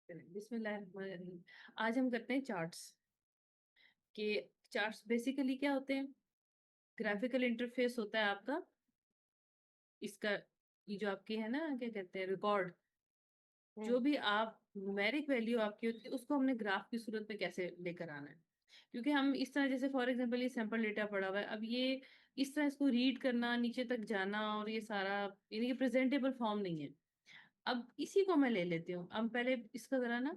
बिस्मिल्लाहिर्रहमानिर्रहीम। आज हम करते हैं चार्ट्स के। चार्ट्स बेसिकली क्या होते हैं? ग्राफिकल इंटरफेस होता है आपका इसका। ये जो आपकी है ना, क्या कहते हैं, रिकॉर्ड। जो हम्म। भी आप न्यूमेरिक वैल्यू आपकी होती है उसको हमने ग्राफ की सूरत में कैसे लेकर आना है। क्योंकि हम इस तरह, जैसे फॉर एग्जांपल ये सैंपल डेटा पड़ा हुआ है, अब ये इस तरह इसको रीड करना, नीचे तक जाना, और ये सारा यानी कि प्रेजेंटेबल फॉर्म नहीं है। अब इसी को मैं ले लेती हूँ। अब पहले इसका जरा ना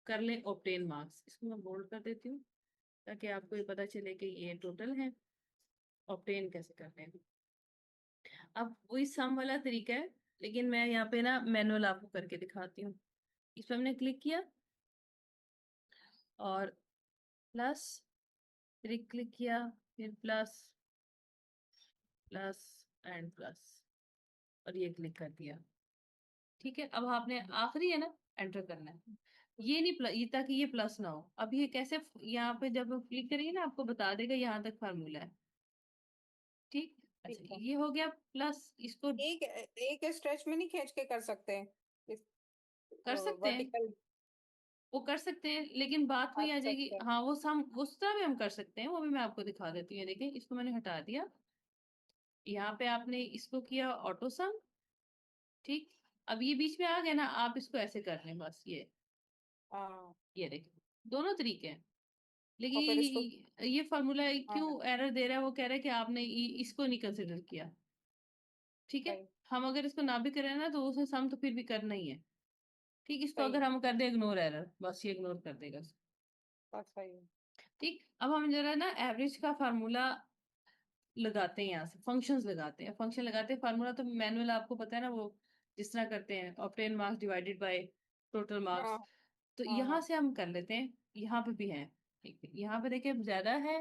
कर लें ऑब्टेन मार्क्स। इसको मैं बोल्ड कर देती हूँ ताकि आपको ये पता चले कि ये टोटल है। ऑब्टेन कैसे करते हैं? अब वही सम वाला तरीका है, लेकिन मैं यहाँ पे ना मैनुअल आपको करके दिखाती हूँ। इस पर हमने क्लिक किया और प्लस, फिर क्लिक किया, फिर प्लस, प्लस एंड प्लस, और ये क्लिक कर दिया। ठीक है, अब आपने आखिरी है ना, एंटर करना है। ये नहीं प्लस, ये ताकि ये प्लस ना हो। अब ये कैसे, यहाँ पे जब क्लिक करेंगे ना आपको बता देगा यहाँ तक फार्मूला है। ठीक। अच्छा, ठीक है। ये हो गया प्लस। इसको एक एक स्ट्रेच में नहीं खींच के कर सकते हैं इस कर सकते हैं, वर्टिकल। वो कर सकते हैं, लेकिन बात वही आ अच्छा जाएगी। अच्छा। हाँ, वो सम उस तरह भी हम कर सकते हैं, वो भी मैं आपको दिखा देती हूँ। देखिए, इसको मैंने हटा दिया। यहाँ पे आपने इसको किया ऑटो सम। ठीक। अब ये बीच में आ गया ना, आप इसको ऐसे कर लें बस। हाँ। ये देखिए, दोनों तरीके हैं। लेकिन और फिर इसको। ये फार्मूला क्यों हाँ। एरर दे रहा है? वो कह रहा है कि आपने इसको नहीं कंसिडर किया। ठीक है। सही। हम अगर इसको ना भी करें ना तो उसे सम तो फिर भी करना ही है। ठीक, इसको सही अगर है। हम कर दें इग्नोर एरर, बस ये इग्नोर कर देगा। बस सही है। ठीक। अब हम जरा ना एवरेज का फार्मूला लगाते हैं, यहाँ से फंक्शंस लगाते हैं। फंक्शन लगाते हैं, फार्मूला तो मैनुअल आपको पता है ना, वो जिस तरह करते हैं, obtain marks divided by total हाँ मार्क्स। तो हाँ यहाँ हाँ। से हम कर लेते हैं। यहाँ पे भी है। ठीक है, यहाँ पे देखिए ज्यादा है।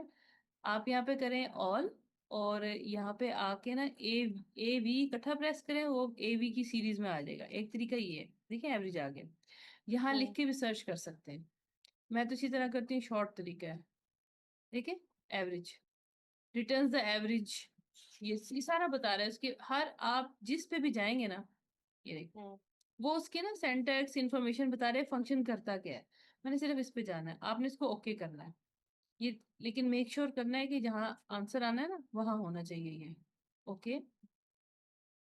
आप यहाँ पे करें ऑल, और यहाँ पे आके ना ए वी इकट्ठा प्रेस करें, वो ए वी की सीरीज में आ जाएगा। एक तरीका ये है, देखिए एवरेज आ गया। यहाँ लिख हम्म के भी सर्च कर सकते हैं। मैं तो इसी तरह करती हूँ, शॉर्ट तरीका है। देखिए, एवरेज रिटर्न्स द एवरेज। ये सारा बता रहा है उसके हर, आप जिस पे भी जाएंगे ना, ये देखिए, हम्म वो उसके ना सिंटैक्स इन्फॉर्मेशन बता रहे हैं, फंक्शन करता क्या है। मैंने सिर्फ इस पे जाना है, आपने इसको ओके करना है। ये लेकिन मेक श्योर करना है कि जहाँ आंसर आना है ना वहां होना चाहिए ये। ओके।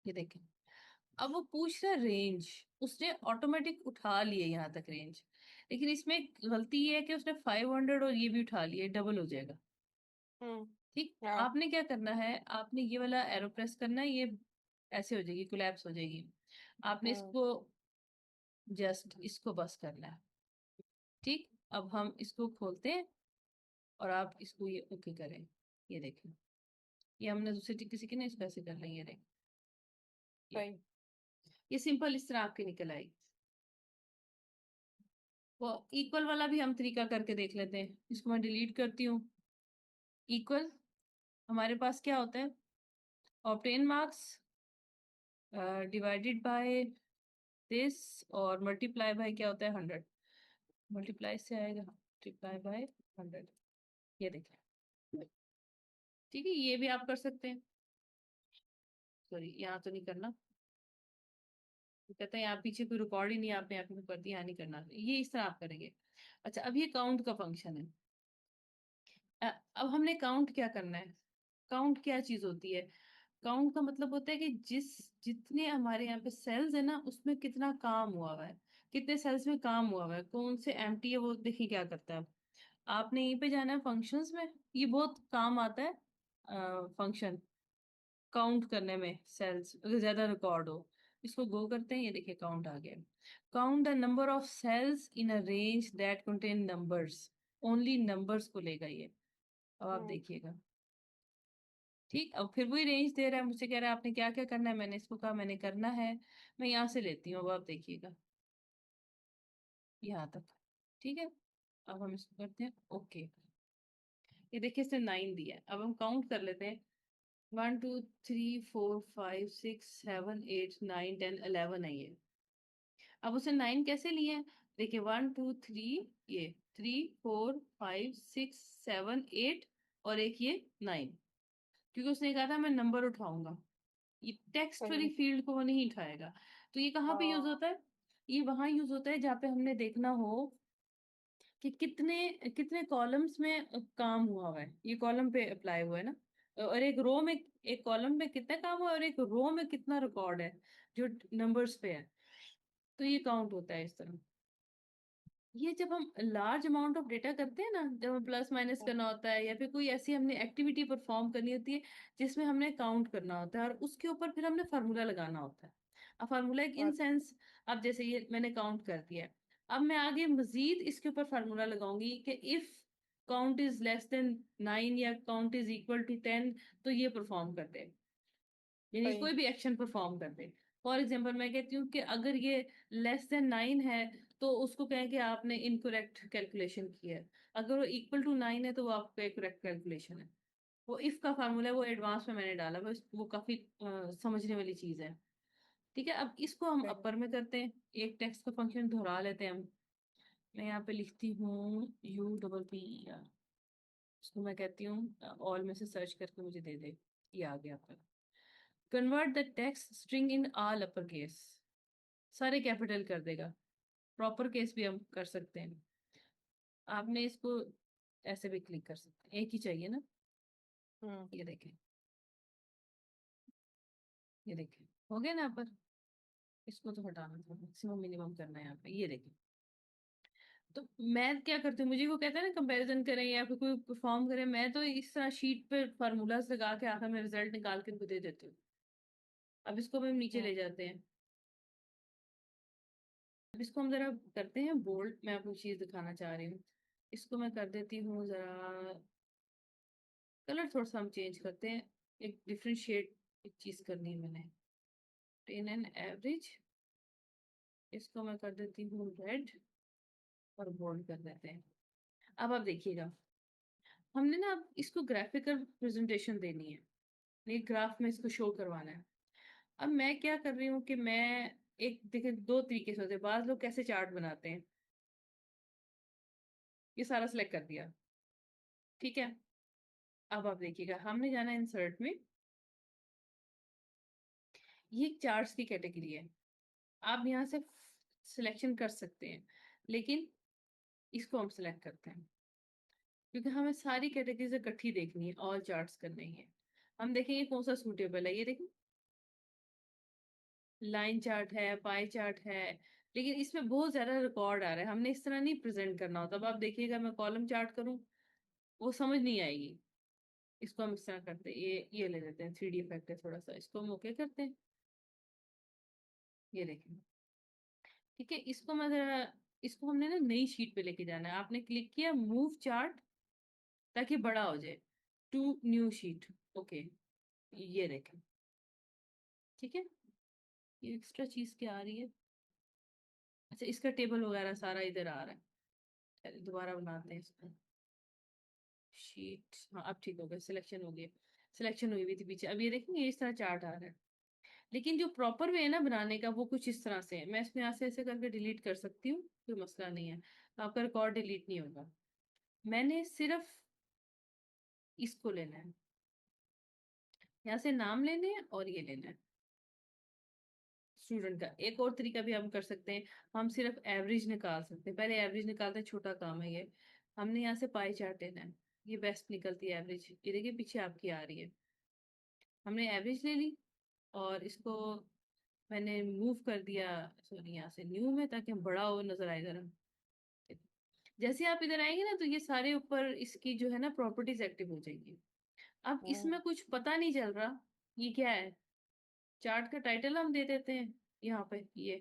ये देखें, अब वो पूछ रहा है रेंज। उसने ऑटोमेटिक उठा लिए यहाँ तक रेंज, लेकिन इसमें गलती ये है कि उसने 500 और ये भी उठा लिए, डबल हो जाएगा। हम्म। ठीक। हाँ। आपने क्या करना है, आपने ये वाला एरो प्रेस करना है, ये ऐसे हो जाएगी, कोलैप्स हो जाएगी। आपने हम्म। इसको जस्ट इसको बस करना है। ठीक। अब हम इसको खोलते हैं और आप इसको ये ओके करें। ये देखें, ये हमने दूसरी किसी की ना इसको ऐसे कर लेंगे। देखें, ये सही। ये सिंपल इस तरह आपके निकल आएगी। वो इक्वल वाला भी हम तरीका करके देख लेते हैं। इसको मैं डिलीट करती हूँ। इक्वल हमारे पास क्या होता है? Obtain marks divided by this, और मल्टीप्लाई बाय क्या होता है, 100। मल्टीप्लाई से आएगा, मल्टीप्लाई बाय 100। ये देखें। ठीक है, ये भी आप कर सकते हैं। सॉरी, यहाँ तो नहीं करना। वो कहते हैं यहाँ पीछे कोई रिकॉर्ड ही नहीं है, आपने यहाँ पे कर दिया, यहाँ नहीं करना, ये इस तरह आप करेंगे। अच्छा, अब ये काउंट का फंक्शन है। अब हमने काउंट क्या करना है? काउंट क्या चीज होती है? काउंट का मतलब होता है कि जितने हमारे यहाँ पे सेल्स है ना, उसमें कितना काम हुआ है, कितने सेल्स में काम हुआ है, कौन से एम्प्टी है, वो देखिए क्या करता है। आपने यहीं पे जाना है फंक्शंस में, ये बहुत काम आता है फंक्शन काउंट करने में। सेल्स अगर ज्यादा रिकॉर्ड हो, इसको गो करते हैं, ये देखिए काउंट आ गया। Count the number of cells in a range that contain numbers. Only numbers को लेगा ये। अब आप हम्म। देखिएगा। ठीक, अब फिर वही रेंज दे रहा है, मुझसे कह रहा है आपने क्या क्या करना है। मैंने इसको कहा मैंने करना है, मैं यहाँ से लेती हूँ। अब आप देखिएगा यहाँ तक। ठीक है, अब हम इसको करते हैं ओके। ये देखिए, इसने 9 दिया है। अब हम काउंट कर लेते हैं। 1 2 3 4 5 6 7 8 9 10 11 है ये। अब उसे 9 कैसे लिए हैं? देखिए, 1 2 3, ये 3 4 5 6 7 8, और एक ये 9, क्योंकि उसने कहा था मैं नंबर उठाऊंगा। ये टेक्स्ट वाली सही। फील्ड को वो नहीं उठाएगा। तो ये कहाँ पे यूज हाँ। होता है? ये वहां यूज होता है जहाँ पे हमने देखना हो कि कितने कितने कॉलम्स में काम हुआ है, ये कॉलम पे अप्लाई हुआ है ना, और एक रो में, एक कॉलम में कितना काम हुआ है और एक रो में कितना रिकॉर्ड है जो नंबर्स पे है, तो ये काउंट होता है इस तरह। ये जब हम लार्ज अमाउंट ऑफ डेटा करते हैं ना, जब हम प्लस माइनस करना होता है या फिर कोई ऐसी हमने एक्टिविटी परफॉर्म करनी होती है जिसमें हमने काउंट करना होता है और उसके ऊपर फिर हमने फार्मूला लगाना होता है। अब फार्मूला इन और सेंस, अब जैसे ये मैंने काउंट कर दिया, अब मैं आगे मजीद इसके ऊपर फार्मूला लगाऊंगी कि if count is less than 9 या काउंट इज इक्वल टू 10 तो ये परफॉर्म कर दे, यानी सही। कोई भी एक्शन परफॉर्म कर दे। फॉर एग्जाम्पल मैं कहती हूँ कि अगर ये लेस देन 9 है तो उसको कहें कि आपने इनकरेक्ट कैलकुलेशन किया है, अगर वो इक्वल टू 9 है तो वो आपका करेक्ट कैलकुलेशन है। वो इफ का फार्मूला है, वो एडवांस में मैंने डाला, बस वो काफी समझने वाली चीज है। ठीक है, अब इसको हम सही। अपर में करते हैं, एक टेक्स्ट का फंक्शन दोहरा लेते हैं हम। मैं यहाँ पे लिखती हूँ UPPER, इसको मैं कहती हूँ ऑल में से सर्च करके मुझे दे दे, ये आ गया आपका। Convert the text string in all upper case, सारे कैपिटल कर देगा। प्रॉपर केस भी हम कर सकते हैं, आपने इसको ऐसे भी क्लिक कर सकते हैं, एक ही चाहिए ना। हम्म। ये देखें, ये देखें, हो गया ना यहाँ पर। इसको तो हटाना था, मैक्सिमम मिनिमम करना है यहाँ पे, ये देखें। तो मैं क्या करती हूँ, मुझे वो कहता है ना कंपैरिजन करें या फिर कोई परफॉर्म करें, मैं तो इस तरह शीट पे फार्मूलाज लगा के आखिर में रिजल्ट निकाल के उनको दे देती हूँ। अब इसको हम नीचे हम्म। ले जाते हैं, अब इसको हम जरा करते हैं बोल्ड, मैं आपको चीज दिखाना चाह रही हूँ। इसको मैं कर देती हूँ जरा, कलर थोड़ा सा हम चेंज करते हैं, एक डिफरेंशिएट एक चीज करनी है मैंने, टेन एंड एवरेज, इसको मैं कर देती हूँ रेड और बोल्ड कर देते हैं। अब आप देखिएगा, हमने ना अब इसको ग्राफिकल प्रेजेंटेशन देनी है, एक ग्राफ में इसको शो करवाना है। अब मैं क्या कर रही हूँ कि मैं, एक देखिए दो तरीके से होते हैं, बाज लोग कैसे चार्ट बनाते हैं, ये सारा सिलेक्ट कर दिया, ठीक है। अब आप देखिएगा, हमने जाना इंसर्ट में, ये चार्ट्स की कैटेगरी है, आप यहाँ से सिलेक्शन कर सकते हैं, लेकिन इसको हम सिलेक्ट करते हैं क्योंकि हमें सारी कैटेगरीज इकट्ठी देखनी है, ऑल चार्ट्स करने ही है। हम देखेंगे कौन सा सूटेबल है, ये देखिए लाइन चार्ट है, पाई चार्ट है, लेकिन इसमें बहुत ज्यादा रिकॉर्ड आ रहा है, हमने इस तरह नहीं प्रेजेंट करना होता। अब आप देखिएगा मैं कॉलम चार्ट करूं, वो समझ नहीं आएगी। इसको हम इस तरह करते हैं, ये ले लेते हैं, 3D इफेक्ट है थोड़ा सा, इसको हम ओके करते हैं, ये देखें। ठीक है, इसको मैं जरा, इसको हमने ना नई शीट पे लेके जाना है, आपने क्लिक किया मूव चार्ट ताकि बड़ा हो जाए, टू न्यू शीट, ओके, ये देखें। ठीक है, ये एक्स्ट्रा चीज क्या आ रही है, अच्छा इसका टेबल वगैरह सारा इधर आ रहा है, चलिए दोबारा बनाते हैं इसको, शीट, हाँ अब ठीक हो गया, सिलेक्शन हो गया, सिलेक्शन हुई हुई थी पीछे, अब ये देखेंगे इस तरह चार्ट आ रहा है। लेकिन जो प्रॉपर वे है ना बनाने का वो कुछ इस तरह से है, मैं इसमें यहाँ से ऐसे करके डिलीट कर सकती हूँ, कोई मसला नहीं है, आपका रिकॉर्ड डिलीट नहीं होगा। मैंने सिर्फ इसको लेना है, यहाँ से नाम लेने हैं और ये लेना है स्टूडेंट का। एक और तरीका भी हम कर सकते हैं, हम सिर्फ एवरेज निकाल सकते हैं, पहले एवरेज निकालते हैं, छोटा काम है ये। हमने यहाँ से पाई चार्ट लेना है, ये बेस्ट निकलती है एवरेज, ये देखिए पीछे आपकी आ रही है, हमने एवरेज ले ली और इसको मैंने मूव कर दिया, सॉरी यहाँ से न्यू में, ताकि हम बड़ा हो नजर आए जरा। जैसे आप इधर आएंगे ना तो ये सारे ऊपर इसकी जो है ना प्रॉपर्टीज एक्टिव हो जाएंगी। अब हम्म। इसमें कुछ पता नहीं चल रहा ये क्या है, चार्ट का टाइटल हम दे देते हैं यहाँ पे, ये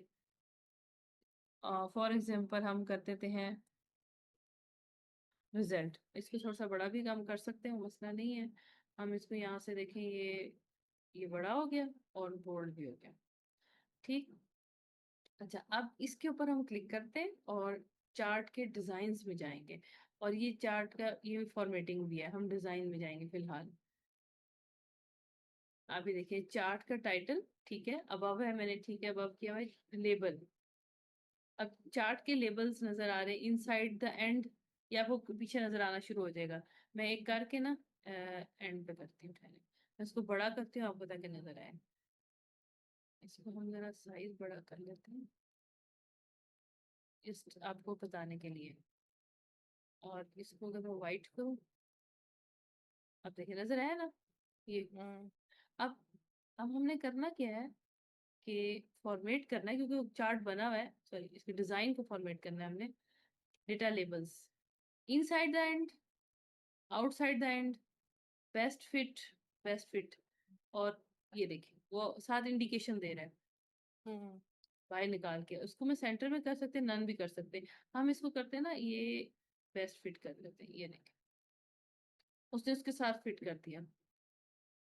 फॉर एग्जाम्पल हम कर देते हैं रिजल्ट, इसको थोड़ा सा बड़ा भी काम कर सकते हैं, वो मसला नहीं है। हम इसको यहाँ से देखें, ये बड़ा हो गया और बोल्ड भी हो गया, ठीक। अच्छा, अब इसके ऊपर हम क्लिक करते हैं और चार्ट के डिजाइन्स में जाएंगे, और ये चार्ट का ये फॉर्मेटिंग भी है, हम डिजाइन में जाएंगे फिलहाल। अभी देखिए चार्ट का टाइटल ठीक है, अब है मैंने, ठीक है, अब किया हुआ है लेबल। अब चार्ट के लेबल्स नजर आ रहे हैं इनसाइड द एंड, या वो पीछे नजर आना शुरू हो जाएगा। मैं एक करके ना एंड पे करती हूँ, ठहरे मैं इसको बड़ा करती हूँ आपको ताकि नजर आए। इसको हम जरा साइज बड़ा कर लेते हैं, जस्ट आपको बताने के लिए। और इसको अगर मैं व्हाइट करूँ, अब देखिए नजर आया ना ये। हम्म अब अब हमने करना क्या है कि फॉर्मेट करना है, क्योंकि चार्ट बना हुआ है, सॉरी इसके डिजाइन को फॉर्मेट करना है हमने। Data labels, inside the end, outside the end, best fit, best fit. और ये देखिए वो साथ इंडिकेशन दे रहा है हम्म बाहर निकाल के। उसको मैं सेंटर में कर सकते हैं, नन भी कर सकते हैं। हम इसको करते हैं ना, ये बेस्ट फिट कर लेते हैं, ये देखिए उसने उसके साथ फिट कर दिया।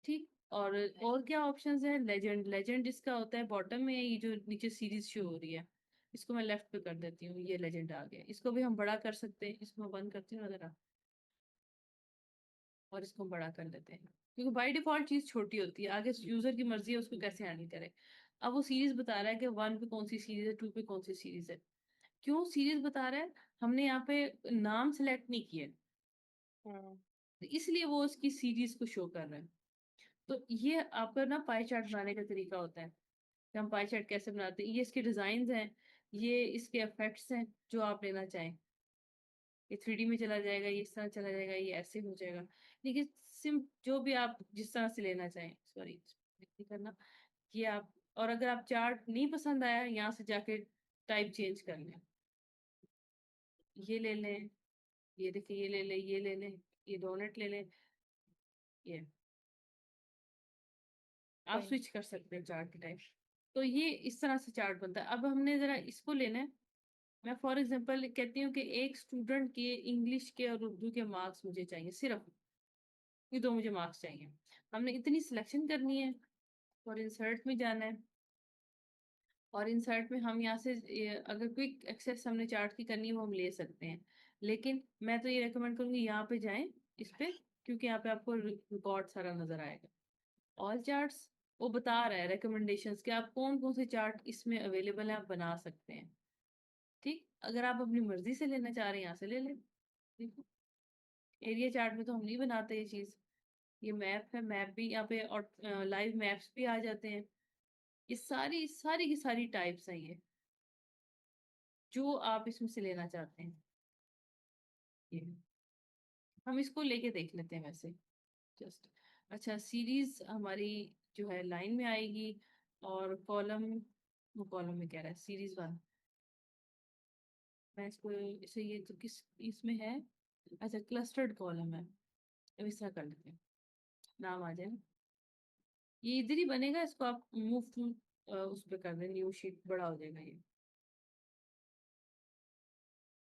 ठीक। और क्या ऑप्शंस है? लेजेंड, लेजेंड इसका होता है बॉटम में, ये जो नीचे सीरीज शो हो रही है, इसको मैं लेफ्ट पे कर देती हूँ, ये लेजेंड आ गया। इसको भी हम बड़ा कर सकते हैं, इसको मैं बंद करती हूँ जरा, और इसको हम बड़ा कर लेते हैं, क्योंकि बाय डिफॉल्ट चीज छोटी होती है, आगे यूजर की मर्जी है उसको कैसे हैंडल करे। अब वो सीरीज बता रहा है कि 1 पे कौन सी सीरीज है, 2 पे कौन सी सीरीज है। क्यों सीरीज बता रहा है? हमने यहाँ पे नाम सेलेक्ट नहीं किए, हम्म तो इसलिए वो उसकी सीरीज को शो कर रहा है। तो ये आपका ना पाई चार्ट बनाने का तरीका होता है कि हम पाई चार्ट कैसे बनाते हैं। ये इसके डिजाइन हैं, ये इसके इफेक्ट्स हैं जो आप लेना चाहें। ये 3D में चला जाएगा, ये इस तरह चला जाएगा, ये ऐसे हो जाएगा। लेकिन सिम जो भी आप जिस तरह से लेना चाहें, सॉरी नहीं करना, ये आप। और अगर आप चार्ट नहीं पसंद आया, यहाँ से जाके टाइप चेंज कर लें, ये ले लें, ये देखिए ये ले लें, ये ले लें, ये डोनट ले लें, ये आप सही। स्विच कर सकते हैं चार्ट की टाइप। तो ये इस तरह से चार्ट बनता है। अब हमने जरा इसको लेना है। मैं फॉर एग्जांपल कहती हूँ कि एक स्टूडेंट के इंग्लिश के और उर्दू के मार्क्स मुझे चाहिए, सिर्फ ये दो मुझे मार्क्स चाहिए। हमने इतनी सिलेक्शन करनी है, और इंसर्ट में जाना है। और इंसर्ट में हम यहाँ से अगर क्विक एक्सेस हमने चार्ट की करनी है वो हम ले सकते हैं। लेकिन मैं तो ये रेकमेंड करूंगी यहाँ पे जाएं, इस पे, क्योंकि यहाँ पे आपको रिकॉर्ड सारा नजर आएगा। ऑल चार्ट्स, वो बता रहा है रिकमेंडेशंस कि आप कौन कौन से चार्ट इसमें अवेलेबल है, आप बना सकते हैं। ठीक, अगर आप अपनी मर्जी से लेना चाह रहे हैं यहाँ से ले लें। देखो एरिया चार्ट में तो हम नहीं बनाते ये चीज। ये मैप है, मैप भी यहाँ पे, और लाइव मैप्स भी आ जाते हैं। ये सारी सारी की सारी टाइप्स हैं ये, जो आप इसमें से लेना चाहते हैं। ये हम इसको लेके देख लेते हैं वैसे, जस्ट। अच्छा, सीरीज हमारी जो है लाइन में आएगी, और कॉलम, वो कॉलम में कह रहा है सीरीज 1। मैं इसको इसे, ये तो किस इसमें है? अच्छा, क्लस्टर्ड कॉलम है। अब इस तरह कर लेते हैं, नाम आ जाए ना, ये इधर ही बनेगा। इसको आप मूव टू उस पर कर दें, न्यू शीट बड़ा हो जाएगा ये।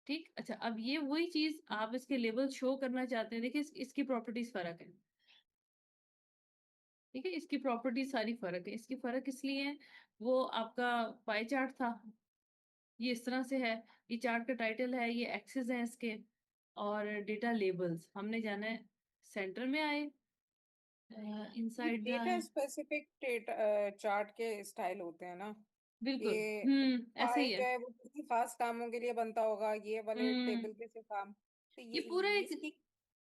ठीक। अच्छा, अब ये वही चीज आप इसके लेबल शो करना चाहते हैं। देखिए इसकी प्रॉपर्टीज फर्क है। ठीक है, इसकी प्रॉपर्टीज सारी फर्क है। इसकी फर्क इसलिए है, वो आपका पाई चार्ट था, ये इस तरह से है। ये चार्ट का टाइटल है, ये एक्सेस है इसके। और डेटा लेबल्स हमने जाना है, सेंटर में आए, ये inside data the, specific chart के स्टाइल होते हैं ना। बिल्कुल। ये ऐसे ही पाई है। जो है वो किसी खास कामों के लिए बनता होगा, ये वाले हम्म टेबल के से काम, तो ये ये पूरा एक इसकी।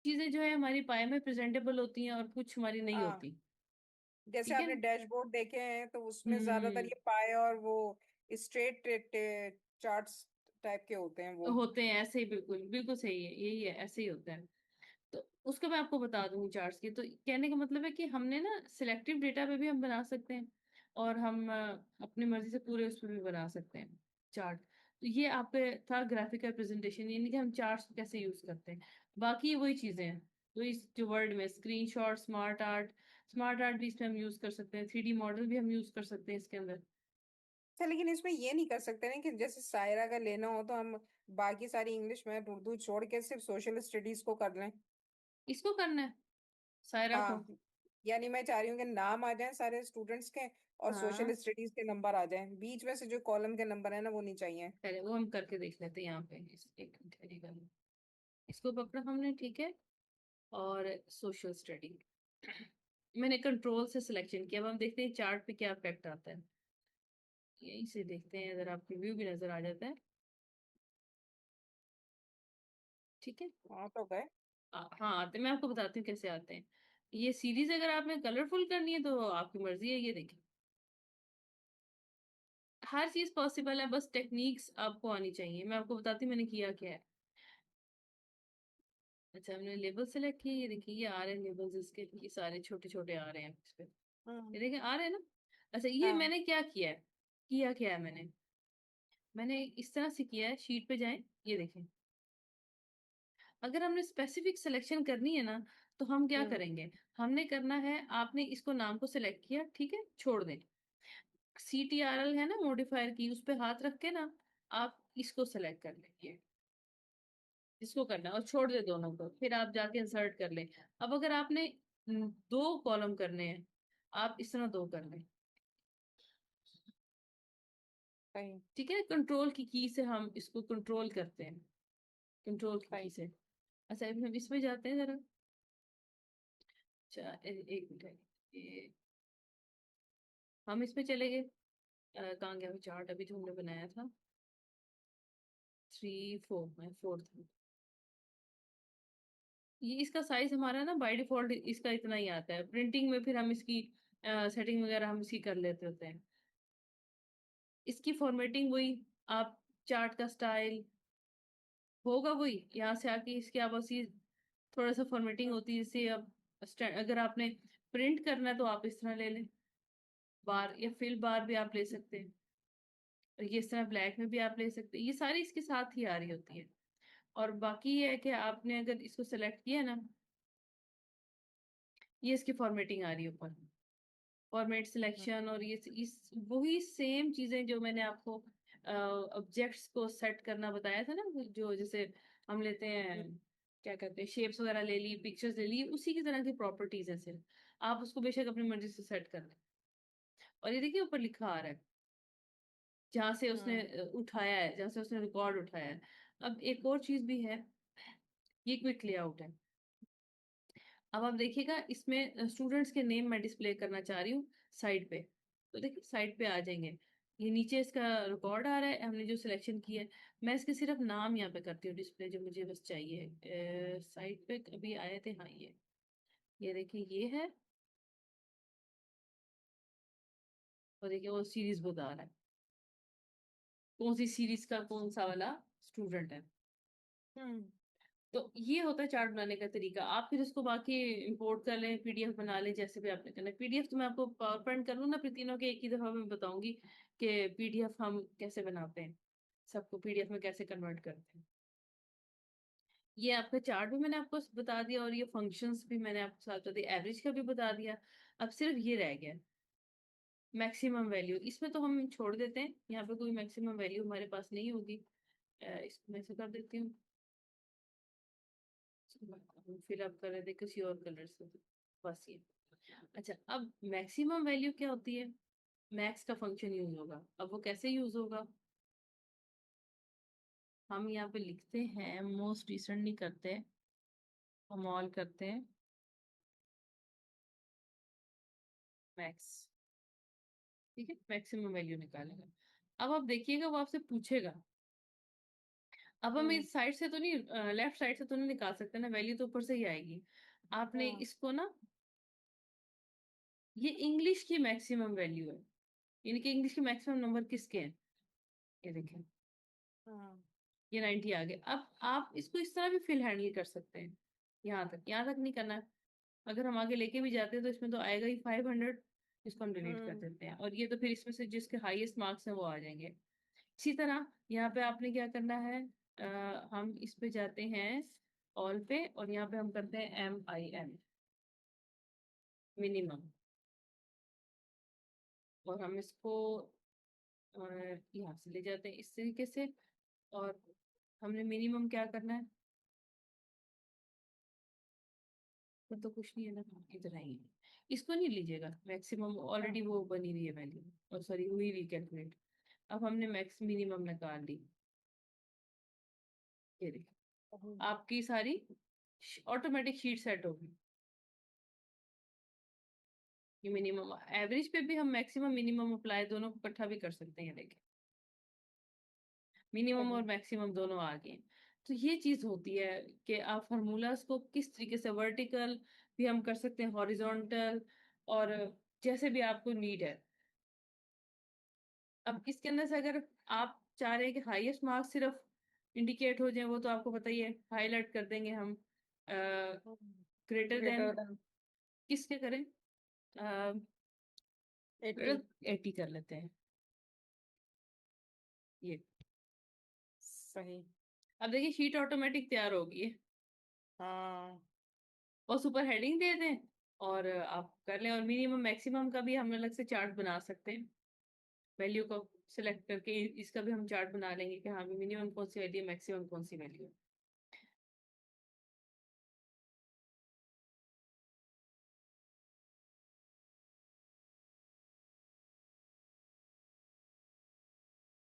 चीजें जो है हमारी पाई में प्रेजेंटेबल होती हैं, और कुछ हमारी नहीं हाँ, होती। जैसे ठीक है। आपने डैशबोर्ड देखे हैं तो उसमें ज्यादातर हम्म ये पाए और वो स्ट्रेट चार्ट्स टाइप के होते हैं वो। होते हैं ऐसे ही, बिल्कुल बिल्कुल सही है, यही है, ऐसे ही होता है। तो उसका मैं आपको बता दूंगी चार्ट्स की। तो कहने का मतलब है कि हमने ना सिलेक्टिव डेटा पे भी हम बना सकते हैं, और हम अपनी मर्जी से पूरे उस पर भी बना सकते हैं चार्ट। तो ये आपके था ग्राफिकल प्रेजेंटेशन, यानी कि हम चार्ट्स कैसे यूज करते हैं। बाकी ये वही चीजें हैं। तो इस जो वर्ड में screenshot, smart art, smart art भी इसमें हम यूज कर सकते हैं, 3D मॉडल भी हम यूज कर सकते हैं इसके अंदर। अच्छा, लेकिन इसमें ये नहीं कर सकते ना कि जैसे सायरा का लेना हो तो हम बाकी सारी इंग्लिश मैथ उर्दू छोड़ के सिर्फ सोशल स्टडीज को कर लें। इसको करना है, सायरा को। हाँ, यानी मैं चाह रही हूँ कि नाम आ जाए सारे स्टूडेंट्स के और सोशल हाँ, स्टडीज के नंबर आ जाएं, बीच में से जो कॉलम के नंबर है ना वो नहीं चाहिए। पहले वो हम करके देख लेते हैं यहाँ पे। एक मिनट ठहरिएगा। इसको पकड़ा हमने, ठीक है। और सोशल स्टडी मैंने कंट्रोल से सिलेक्शन किया। अब हम देखते हैं चार्ट पे क्या इफेक्ट आता है। यहीं से देखते हैं, अगर आपको व्यू भी नजर आ जाता है। ठीक है। हाँ तो गए। हाँ आते, मैं आपको बताती हूँ कैसे आते हैं। ये सीरीज अगर आपने कलरफुल करनी है तो आपकी मर्जी है, ये देखिए। हर चीज पॉसिबल है, बस टेक्निक्स आपको आनी चाहिए। मैं आपको बताती हूँ मैंने किया क्या है। अच्छा, हमने लेबल सेलेक्ट किए, ये देखिए ये आ रहे हैं लेबल्स इसके, ये सारे छोटे छोटे आ रहे हैं इस पे, हम्म। ये देखिए आ रहे हैं ना। अच्छा, ये हाँ। मैंने क्या किया है, किया क्या है मैंने इस तरह से किया है, शीट पे जाएं, ये देखें। अगर हमने स्पेसिफिक सिलेक्शन करनी है ना, तो हम क्या हम्म। करेंगे, हमने करना है, आपने इसको नाम को सिलेक्ट किया, ठीक है, छोड़ दें। CTRL है ना मॉडिफायर की, उस पे हाथ रख के ना आप इसको सेलेक्ट कर लेंगे, इसको करना है, और छोड़ दे दोनों को, फिर आप जाके इंसर्ट कर लें। अब अगर आपने 2 कॉलम करने हैं, आप इस तरह 2 कर लें, सही। ठीक है। कंट्रोल की से हम इसको कंट्रोल करते हैं, कंट्रोल की सही। से। अच्छा, अभी हम इसमें जाते हैं जरा। अच्छा, एक मिनट, ये हम इसमें चले गए, कहाँ गया वो चार्ट अभी जो हमने बनाया था, 3 4 में 4 था। ये इसका साइज हमारा ना बाय डिफॉल्ट इसका इतना ही आता है, प्रिंटिंग में फिर हम इसकी सेटिंग वगैरह हम इसकी कर लेते होते हैं। इसकी फॉर्मेटिंग वही, आप चार्ट का स्टाइल होगा वही, यहाँ से आके इसके आप बस ये थोड़ा सा फॉर्मेटिंग हम्म। होती है, जैसे अब अगर आपने प्रिंट करना है तो आप इस तरह ले लें, बार या फिल बार भी आप ले सकते हैं, और ये इस तरह ब्लैक में भी आप ले सकते हैं, ये सारी इसके साथ ही आ रही होती है। और बाकी ये है कि आपने अगर इसको सेलेक्ट किया ना, ये इसकी फॉर्मेटिंग आ रही है ऊपर, फॉर्मेट हम्म। सिलेक्शन, और ये इस वही सेम चीजें जो मैंने आपको ऑब्जेक्ट्स को सेट करना बताया था ना, जो जैसे हम लेते हैं, हम्म। क्या कहते हैं, शेप्स वगैरह ले ली, पिक्चर्स ले ली, उसी की तरह की प्रॉपर्टीज है सिर्फ, आप उसको बेशक अपनी मर्जी से सेट कर लें। और ये देखिए ऊपर लिखा आ रहा है, जहाँ से उसने हम्म। उठाया है, जहाँ से उसने रिकॉर्ड उठाया है। अब एक और चीज भी है, ये क्विक लेआउट है। अब आप देखिएगा इसमें स्टूडेंट्स के नेम मैं डिस्प्ले करना चाह रही हूँ साइड पे, तो देखिए साइड पे आ जाएंगे, ये नीचे इसका रिकॉर्ड आ रहा है हमने जो सिलेक्शन किया है। मैं इसके सिर्फ नाम यहाँ पे करती हूँ डिस्प्ले, जो मुझे बस चाहिए। साइड पे अभी आए थे, हाँ ये देखिए ये है, और देखिए वो सीरीज बता रहा है कौन सी सीरीज का कौन सा वाला स्टूडेंट है। हम्म। तो ये होता है चार्ट बनाने का तरीका। आप फिर इसको बाकी इंपोर्ट कर लें, PDF बना लें, जैसे भी आपने करना है। PDF तो मैं आपको पावर पॉइंट कर लूँ ना, फिर तीनों के एक ही दफा मैं बताऊंगी कि PDF हम कैसे बनाते हैं, सबको PDF में कैसे कन्वर्ट करते हैं। ये आपका चार्ट भी मैंने आपको बता दिया, और ये फंक्शंस भी मैंने आपको साथ बता दिया, एवरेज का भी बता दिया। अब सिर्फ ये रह गया मैक्सिमम वैल्यू, इसमें तो हम छोड़ देते हैं, यहाँ पे कोई मैक्सिमम वैल्यू हमारे पास नहीं होगी। इसको मैं ऐसे कर देती हूँ, फिल अप कर रहे थे किसी और कलर से, बस ये। अच्छा, अब मैक्सिमम वैल्यू क्या होती है, मैक्स का फंक्शन यूज होगा। अब वो कैसे यूज होगा, हम यहाँ पे लिखते हैं, मोस्ट रिसेंट नहीं करते, हम ऑल करते हैं, मैक्स, ठीक है, मैक्सिमम वैल्यू निकालेगा। अब आप देखिएगा वो आपसे पूछेगा, अब हम हम्म। इस साइड से तो नहीं, लेफ्ट साइड से तो नहीं निकाल सकते ना, वैल्यू तो ऊपर से ही आएगी। आपने हाँ। इसको ना, ये इंग्लिश की मैक्सिमम वैल्यू है, यानी कि इंग्लिश के मैक्सिमम नंबर किसके हैं, ये देखें, हाँ। ये 90 आ गए। अब आप इसको इस तरह भी फिल हैंडल कर सकते हैं, यहाँ तक नहीं करना है। अगर हम आगे लेके भी जाते हैं तो इसमें तो आएगा ही 500, इसको हम डिलीट कर हम्म। देते हैं, और ये तो फिर इसमें से जिसके हाईएस्ट मार्क्स हैं वो आ जाएंगे। इसी तरह यहाँ पे आपने क्या करना है, हम इस पे जाते हैं ऑल पे, और यहाँ पे हम करते हैं MIN, मिनिमम, और हम इसको यहाँ से ले जाते हैं इस तरीके से। और हमने मिनिमम क्या करना है, तो कुछ नहीं है ना, इतना ही है। इसको नहीं लीजिएगा, मैक्सिमम ऑलरेडी हाँ। वो बनी हुई है वैल्यू, और सॉरी हुई हुई कैलकुलेट। अब हमने मैक्स मिनिमम निकाल ली, ये देखिए सही। आपकी सारी ऑटोमेटिक शीट सेट होगी। ये मिनिमम एवरेज पे भी हम मैक्सिमम मिनिमम अप्लाई दोनों को इकट्ठा भी कर सकते हैं, ये देखिए मिनिमम और सही। मैक्सिमम दोनों आ गए। तो ये चीज होती है कि आप फार्मूलाज को किस तरीके से, वर्टिकल भी हम कर सकते हैं, हॉरिजॉन्टल, और जैसे भी आपको नीड है। अब इसके अंदर से अगर आप चाह रहे हैं कि हाईएस्ट मार्क्स सिर्फ इंडिकेट हो जाए, वो तो आपको पता ही है, हाईलाइट कर देंगे हम। ग्रेटर देन ग्रेटर देन किसके करें? 80। 80 कर लेते हैं ये। सही। अब देखिए शीट ऑटोमेटिक तैयार होगी, हाँ। और सुपर हेडिंग दे दें और आप कर लें। और मिनिमम मैक्सिमम का भी हम अलग से चार्ट बना सकते हैं, वैल्यू को सिलेक्ट करके इसका भी हम चार्ट बना लेंगे कि हाँ मिनिमम कौन सी वैल्यू है, मैक्सिमम कौन सी वैल्यू है।